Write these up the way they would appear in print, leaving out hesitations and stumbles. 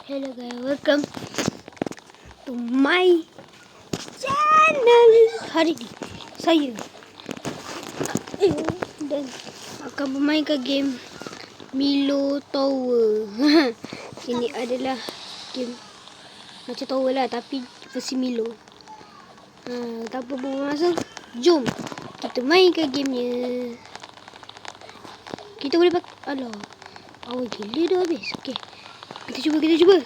Hello guys, welcome to my channel. Hari ni saya dan akan bermainkan game Milo Tower. Ini adalah game macam tower lah tapi versi Milo. Tanpa buang masa, jom kita mainkan gamenya. Kita boleh pakai, alah, awal gila dah habis. Okey, kita cuba.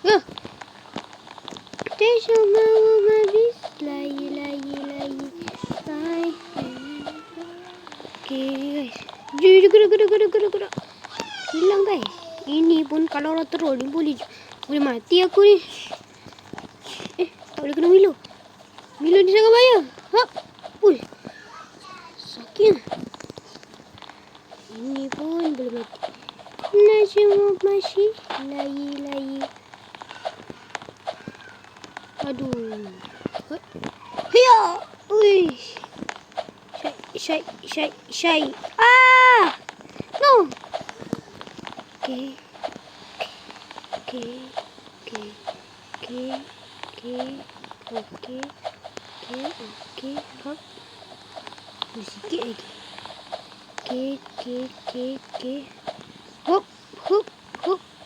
Ya. Teso mau habis lagi. Okey guys. Gerak. Hilang guys. Ini pun kalau orang troll ni boleh mati aku ni. Tak boleh kena Milo. Milo ni sangat bahaya. Hop. Ui. Sakit. Ini pun boleh mati. Najwa masih lagi. Aduh. Hiya. Ui. Syai. Ah. No. Okay. Hop. Sikit lagi. Okay. Hop.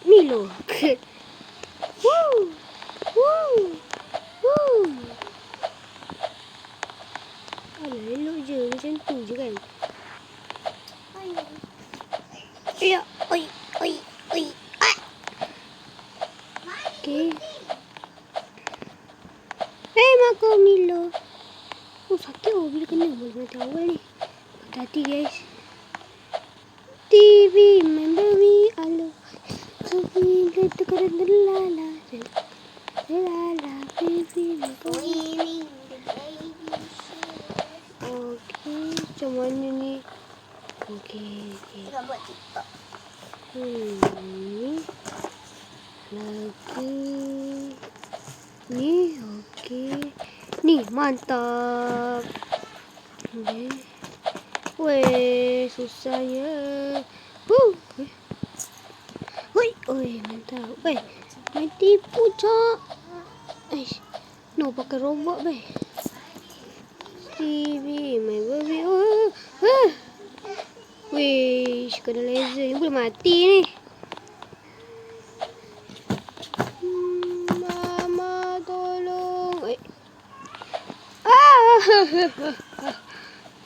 Milo. Woo. Alah, elok je. Macam tu je kan. Ya. Oi. Ah. Okay. Mako Milo. Sakit bila kena. Boleh mati awal ni. Hati guys. TV, remember me, alo. Baby, okay, macam mana ni? Okay. Nak buat TikTok. Lagi. Ni, okay. Ni, mantap. Okay. Weh, susahnya. Oi, mantap. Weh, main tipu, Cak. No, pakai robot, beh. TV, main baby. Weh, kena laser ni boleh mati ni. Mama, tolong.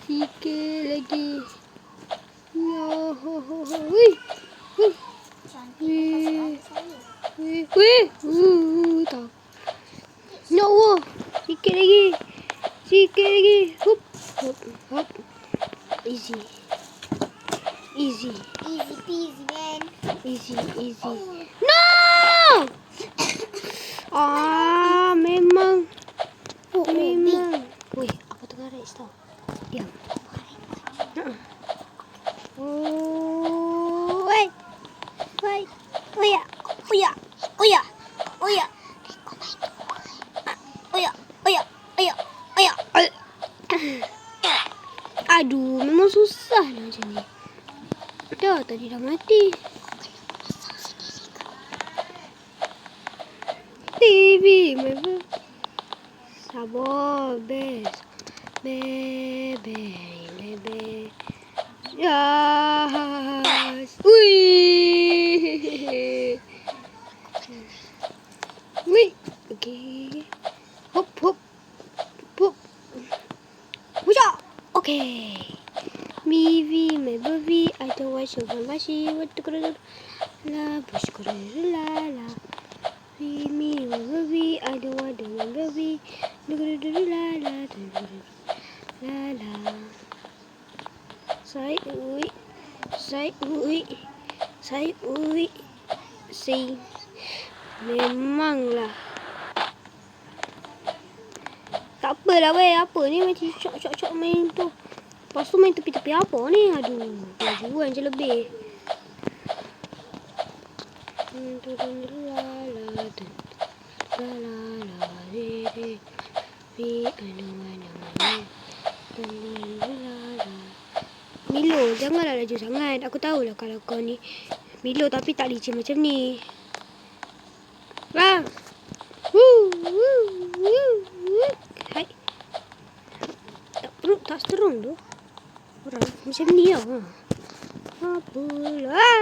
Sikit lagi. Tak. No. Sikit lagi. Hop. Easy. Easy peasy, man. Easy. No! Memang. Weh, aku tengah race tau. Diam. Wait. Aduh, memang susah lah macam ni. Tadi dah mati. TV, memang. Sabar, best. Bebe. Yes. Wih. Okay. Hop. Puja. Okay. Mivi, my baby, I don't want you for my she. What to go? La, push go la. Me, my baby, I don't want my baby. La. Say ui. Memanglah. Tak apalah weh. Apa ni macam cok main tu. Lepas tu main tepi-tepi apa ni? Aduh. Jual je lebih. Milo, janganlah laju sangat. Aku tahulah kalau kau ni Milo tapi tak licin macam ni. Ha. Apalah.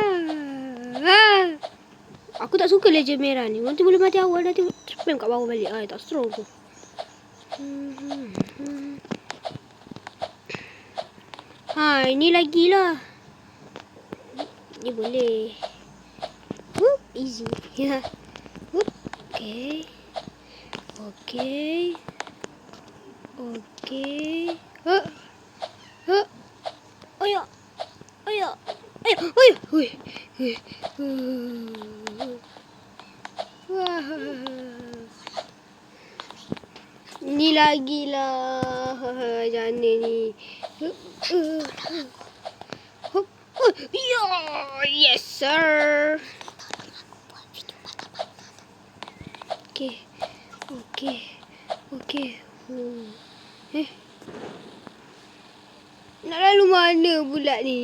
Aku tak suka legend merah ni. Nanti boleh mati awal, nanti spam kat bawah balik. Tak strong tu. Ini lagi lah. Ni boleh. Whoop, easy. Ya. Whoop. Okay. Okay. Okay. Ayo. Ayo. Ayo. Ayo. Hui. Wah. Ni lagi lah. Jangan ni. Hop. Yes, sir. Okay. Okay. Okay. Nak lalu mana pula ni?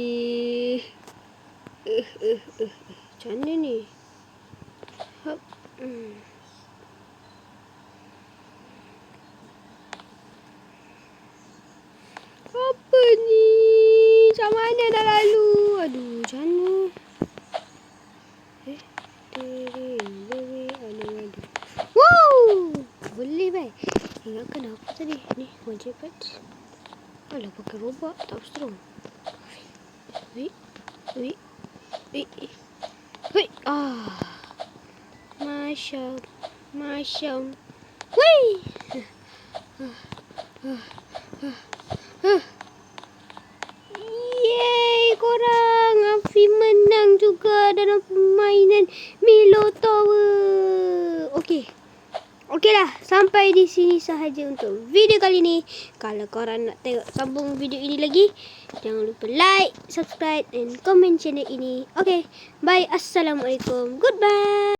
Macam mana ni? Hop. Apa ni? Macam mana dah lalu? Aduh, macam mana? Wow! Boleh baik. Ingatkan apa tadi? Ni, wajib pat. Alah, pakai robot. Tak strong. Wait. Masya. Wih. Yeay, korang. Afi menang juga dalam permainan Milo Tower. Okeylah, sampai di sini sahaja untuk video kali ini. Kalau korang nak tengok sambung video ini lagi, jangan lupa like, subscribe dan komen channel ini. Okay, bye. Assalamualaikum. Goodbye.